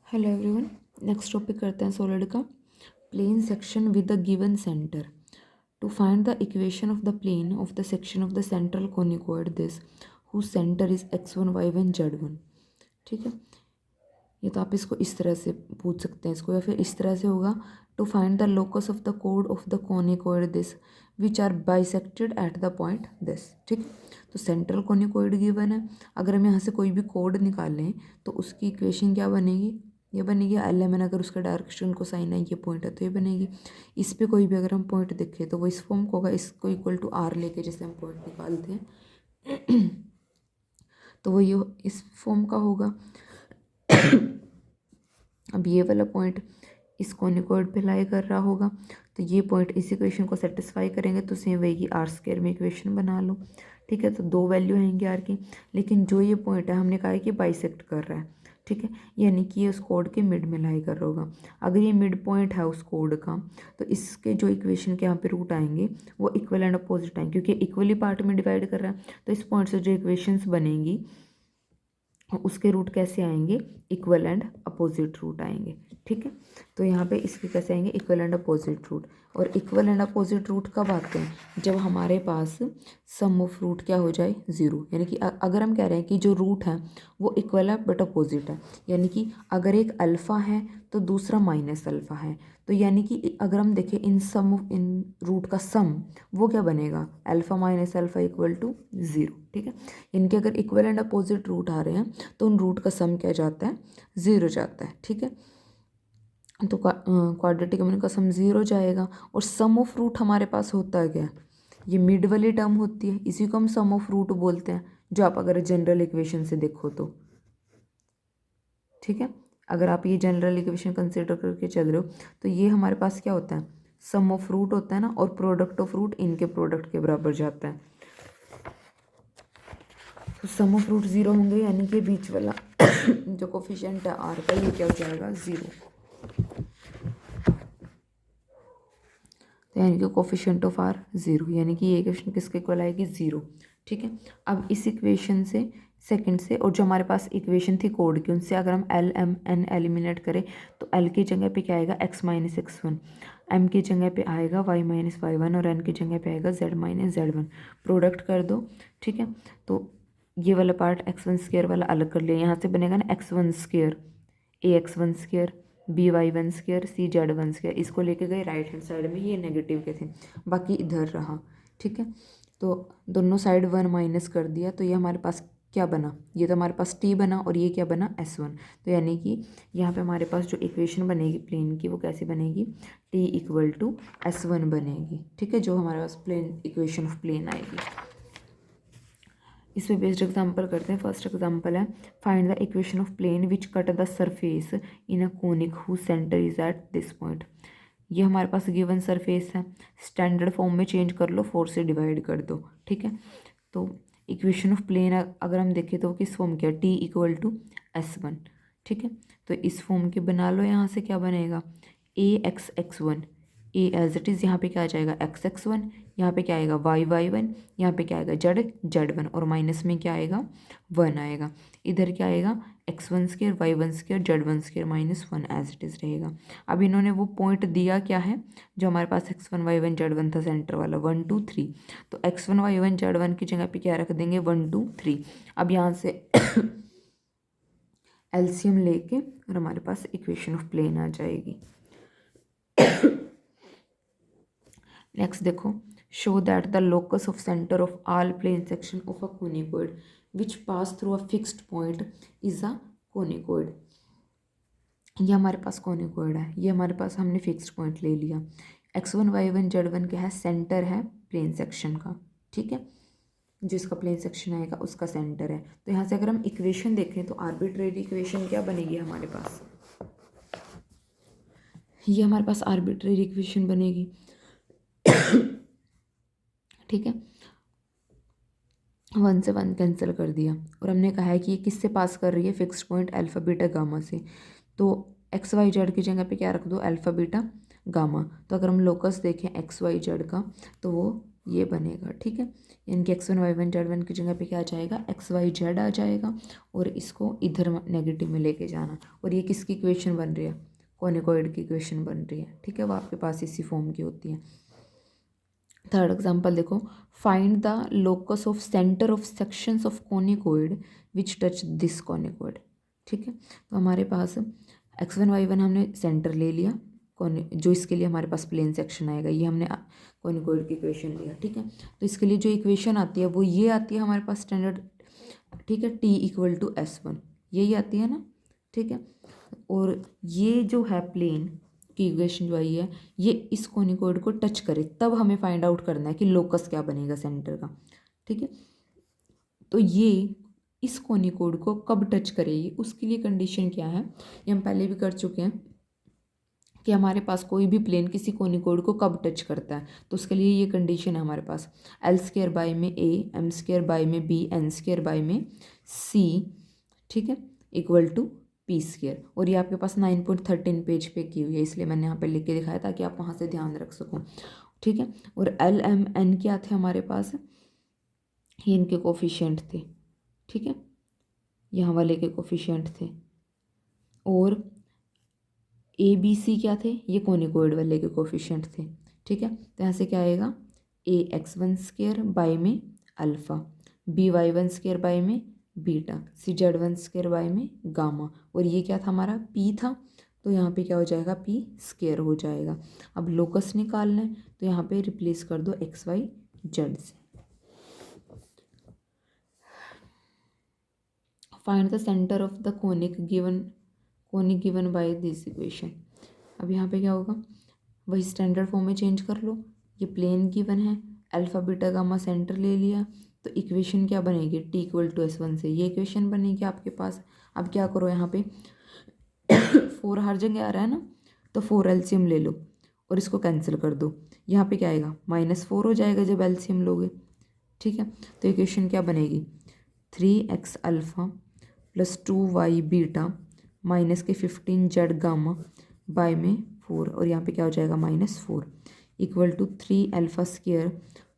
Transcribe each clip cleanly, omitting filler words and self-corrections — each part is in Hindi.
Hello everyone. नेक्स्ट टॉपिक करते हैं सॉलिड का। Plane section with the given centre. To find the equation of the plane of the section of the central conicoid this whose centre is x1 y1 z1। ठीक है, ये तो आप इसको इस तरह से पूछ सकते हैं इसको, या फिर इस तरह से होगा to find the locus of the कोड of the conicoid this which are bisected at the point this. ठीक, तो सेंट्रल कोनिकॉइड गिवन है। अगर हम यहाँ से कोई भी कोड निकालें तो उसकी इक्वेशन क्या बनेगी, ये बनेगी LMN। अगर उसका डायरेक्शन को साइन है, ये पॉइंट है तो ये बनेगी। इस पे कोई भी अगर हम पॉइंट देखें तो वो इस फॉर्म को होगा, इसको इक्वल टू R लेके जैसे हम पॉइंट निकालते हैं तो वो ये इस फॉर्म का होगा। अब ये वाला पॉइंट इस कोनिकॉइड पे लाई कर रहा होगा, तो ये पॉइंट इस इक्वेशन को सेटिस्फाई करेंगे तो सेम वही R² में इक्वेशन बना लो। ठीक है, तो दो वैल्यू आएंगी R की, लेकिन जो ये पॉइंट है हमने कहा है कि बाइसेक्ट कर रहा है। ठीक है, यानी कि ये उस कोड के मिड में लाई कर रहा होगा। अगर ये मिड पॉइंट है उस कोड का तो इसके जो इक्वेशन के यहाँ पे रूट आएंगे वो इक्वल एंड अपोजिट आएंगे, क्योंकि इक्वली पार्ट में डिवाइड कर रहा है। तो इस पॉइंट से जो इक्वेशंस बनेंगी उसके रूट कैसे आएंगे, इक्वल एंड अपोजिट रूट आएंगे। ठीक है, तो यहाँ पे इसके कैसे आएंगे, इक्वल एंड अपोजिट रूट। और इक्वल एंड अपोजिट रूट कब आते हैं, जब हमारे पास सम ऑफ रूट क्या हो जाए, ज़ीरो। यानी कि अगर हम कह रहे हैं कि जो रूट है वो इक्वल है बट अपोजिट है, यानी कि अगर एक अल्फ़ा है तो दूसरा माइनस अल्फ़ा है, तो यानी कि अगर हम देखें इन रूट का सम वो क्या बनेगा, alpha minus alpha equal to zero. ठीक है, इनके अगर इक्वल एंड अपोजिट रूट आ रहे हैं तो उन रूट का सम क्या जाता है, ज़ीरो जाता है। ठीक है, तो क्वाड्रेटिक एलिमेंट का सम ज़ीरो जाएगा। और सम ऑफ रूट हमारे पास होता है क्या, ये मिड वाली टर्म होती है, इसी को हम सम ऑफ रूट बोलते हैं, जो आप अगर जनरल इक्वेशन से देखो तो। ठीक है, अगर आप ये जनरल इक्वेशन कंसिडर करके चल रहे हो तो ये हमारे पास क्या होता है, सम ऑफ रूट होता है ना, और प्रोडक्ट ऑफ रूट इनके प्रोडक्ट के बराबर जाता है। तो सम ऑफ रूट ज़ीरो होंगे, यानी कि बीच वाला जो कोफिशिएंट है R का, ये क्या हो जाएगा, ज़ीरो। तो यानी कि कोफिशिएंट ऑफ R ज़ीरो, यानी कि ये इक्वेशन किसके इक्वल आएगी, ज़ीरो। ठीक है, अब इस इक्वेशन से सेकंड से, और जो हमारे पास इक्वेशन थी कोड की, उनसे अगर हम LMN एलिमिनेट करें तो L की जगह पे क्या आएगा, x माइनस x1, M की जगह पे आएगा y माइनस y1, और N की जगह पे आएगा z माइनस z1। प्रोडक्ट कर दो। ठीक है, तो ये वाला पार्ट x1² वाला अलग कर लिया, यहाँ से बनेगा ना x1², ax1² by1² cz1²। इसको लेके गए राइट हैंड साइड में, ये नेगेटिव के थे, बाकी इधर रहा। ठीक है, तो दोनों साइड 1 माइनस कर दिया, तो ये हमारे पास क्या बना, ये तो हमारे पास t बना, और ये क्या बना, s1। तो यानी कि यहाँ पे हमारे पास जो इक्वेशन बनेगी प्लेन की वो कैसे बनेगी, t इक्वल टू s1 बनेगी। ठीक है, जो हमारे पास प्लेन इक्वेशन ऑफ प्लेन आएगी। इस पे बेस्ड एग्जांपल करते हैं। फर्स्ट एग्जांपल है, find the equation of plane which cut the surface in a conic whose centre is at this point. ये हमारे पास गिवन सरफेस है, स्टैंडर्ड फॉर्म में चेंज कर लो, 4 से डिवाइड कर दो। ठीक है, तो इक्वेशन ऑफ प्लेन अगर हम देखें तो किस फॉर्म की है, t इक्वल टू s1। ठीक है, तो इस फॉर्म के बना लो। यहाँ से क्या बनेगा, ax(x1), A as it is, यहाँ पे क्या आ जाएगा, x(x1), यहाँ पे क्या आएगा, y(y1), यहाँ पे क्या आएगा, z(z1), और माइनस में क्या आएगा, 1 आएगा। इधर क्या आएगा, x1² y1² z1² minus 1 as it is रहेगा। अब इन्होंने वो पॉइंट दिया क्या है जो हमारे पास x1 y1 z1 था, सेंटर वाला 1 2 3। तो x1 y1 z1 की जगह पे क्या रख देंगे, 1 2 3। अब यहाँ से एलसीएम लेके और हमारे पास इक्वेशन ऑफ प्लेन आ जाएगी। नेक्स्ट देखो, show that the locus of centre of all plane section of a conicoid which pass through a fixed point is a conicoid. ये हमारे पास कोनिकॉइड है, ये हमारे पास हमने फिक्स्ड पॉइंट ले लिया। x1 y1 z1 क्या है, सेंटर है प्लेन सेक्शन का। ठीक है, जो इसका प्लेन सेक्शन आएगा उसका सेंटर है। तो यहाँ से अगर हम इक्वेशन देखें तो आर्बिट्रेरी इक्वेशन क्या बनेगी हमारे पास, ये हमारे पास आर्बिट्रेरी इक्वेशन बनेगी। ठीक है, 1 से 1 कैंसिल कर दिया, और हमने कहा है कि ये किससे पास कर रही है, fixed point alpha beta gamma से। तो एक्स वाई जेड की जगह पे क्या रख दो, अल्फा बीटा गामा। तो अगर हम लोकस देखें एक्स वाई जेड का तो वो ये बनेगा, ठीक है। यानी कि x1 y1 z1 की जगह पे क्या आ जाएगा, x y z आ जाएगा, और इसको इधर नेगेटिव में लेके जाना। और ये किसकी इक्वेशन बन रही है, कोनिकॉइड की इक्वेशन बन रही है, ठीक है। वो आपके पास इसी फॉर्म की होती है। थर्ड एग्जांपल देखो, find the locus of centre of sections of conicoid which touch this conicoid, ठीक है। तो हमारे पास x1 y1 हमने सेंटर ले लिया, जो इसके लिए हमारे पास प्लेन सेक्शन आएगा, ये हमने कोनिकॉइड की इक्वेशन लिया, ठीक है। तो इसके लिए जो इक्वेशन आती है वो ये आती है हमारे पास स्टैंडर्ड, ठीक है, T=S1, यही आती है ना, ठीक है। और ये जो है प्लेन की इक्वेशन जो आई है, ये इस कोनिकॉइड को टच करे, तब हमें फाइंड आउट करना है कि लोकस क्या बनेगा सेंटर का, ठीक है। तो ये इस कोनिकॉइड को कब टच करेगी, उसके लिए कंडीशन क्या है, ये हम पहले भी कर चुके हैं कि हमारे पास कोई भी प्लेन किसी कोनिकॉइड को कब टच करता है। तो उसके लिए ये कंडीशन है हमारे पास, L² बाई में A, M² बाई में B, N² बाई में C, ठीक है, इक्वल टू P²। और ये आपके पास 9.13 पेज पे की हुई है, इसलिए मैंने यहाँ पे लिख के दिखाया ताकि आप वहाँ से ध्यान रख सको, ठीक है। और L M N क्या थे हमारे पास, ये इनके कोफिशिएंट थे, ठीक है, यहाँ वाले के कोफिशिएंट थे। और ABC क्या थे, ये कोनिकॉइड वाले के कोफिशिएंट थे, ठीक है। तो यहाँ से क्या आएगा, AX1² बाई में अल्फ़ा, BY1² बाई में बीटा, CZ1² बाई में गामा, और ये क्या था हमारा P था, तो यहाँ पे क्या हो जाएगा, P² हो जाएगा। अब लोकस निकालना है, तो यहाँ पे रिप्लेस कर दो XY Z से। Find the centre of the conic given by this equation. अब यहाँ पे क्या होगा, वही स्टैंडर्ड फॉर्म में चेंज कर लो, ये प्लेन गिवन है, अल्फा बीटा गामा सेंटर ले लिया, तो इक्वेशन क्या बनेगी, T=S1 से ये इक्वेशन बनेगी आपके पास। अब क्या करो, यहाँ पे 4 हर जगह आ रहा है ना, तो 4 एलसीएम ले लो और इसको कैंसिल कर दो, यहाँ पे क्या आएगा, -4 हो जाएगा जब एलसीएम लोगे, ठीक है। तो इक्वेशन क्या बनेगी, 3x alpha plus 2y beta minus के 15z गामा बाय में 4, और यहाँ पे क्या हो जाएगा, -4 equal to 3α²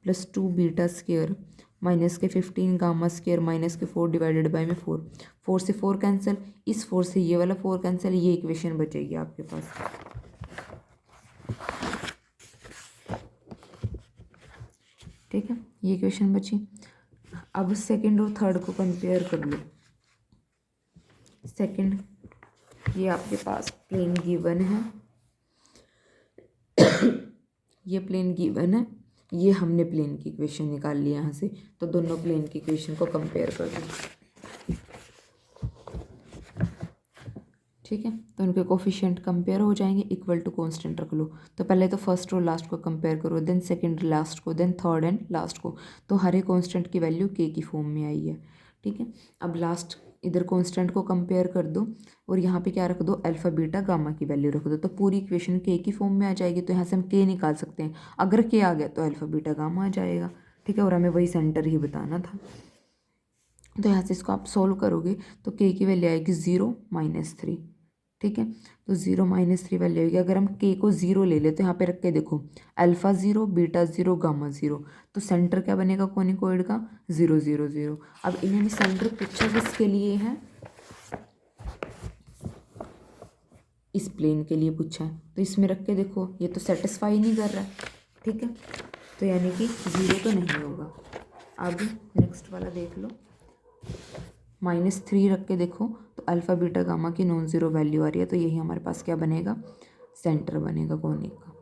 plus 2 beta square minus के 15 गामा स्क्वेयर माइनस के 4 डिवाइडेड बाय में 4, 4 से 4 कैंसिल, इस 4 से ये वाला 4 कैंसिल, ये इक्वेशन बचेगी आपके पास, ठीक है, ये इक्वेशन बची। अब सेकंड और थर्ड को कंपेयर कर लो। सेकंड, ये आपके पास प्लेन गिवन है, ये प्लेन गिवन है, ये हमने प्लेन की इक्वेशन निकाल ली यहाँ से, तो दोनों प्लेन की इक्वेशन को कंपेयर कर दो, ठीक है। तो उनके कोफिशिएंट कंपेयर हो जाएंगे, इक्वल टू कांस्टेंट रख लो। तो पहले तो फर्स्ट और लास्ट को कंपेयर करो, देन सेकंड लास्ट को, देन थर्ड एंड लास्ट को। तो हर एक कांस्टेंट की वैल्यू k की फॉर्म में आई है, ठीक है। अब लास्ट इधर कांस्टेंट को कंपेयर कर दो और यहाँ पे क्या रख दो, अल्फा बीटा गामा की वैल्यू रख दो, तो पूरी इक्वेशन k की फॉर्म में आ जाएगी। तो यहाँ से हम k निकाल सकते हैं, अगर k आ गया तो अल्फा बीटा गामा आ जाएगा, ठीक है। और हमें वही सेंटर ही बताना था। तो यहाँ से इसको आप सोल्व करोगे तो k की वैल्यू आएगी 0 -3, ठीक है। तो 0 -3 वैल्यू आएगी। अगर हम k को 0 ले ले तो यहाँ पे रख के देखो, अल्फा 0 बीटा 0 गामा 0, तो सेंटर क्या बनेगा कोनिकॉइड का, 0 0 0। अब इन्होंने सेंटर पूछा किसके लिए है, इस प्लेन के लिए पूछा है, तो इसमें रख के देखो, ये तो सेटिस्फाई नहीं कर रहा है, ठीक है। तो यानी कि 0 तो नहीं होगा। अब नेक्स्ट वाला देख लो, -3 रख के देखो, तो अल्फा बीटा गामा की नॉन ज़ीरो वैल्यू आ रही है, तो यही हमारे पास क्या बनेगा, सेंटर बनेगा कोनिक का।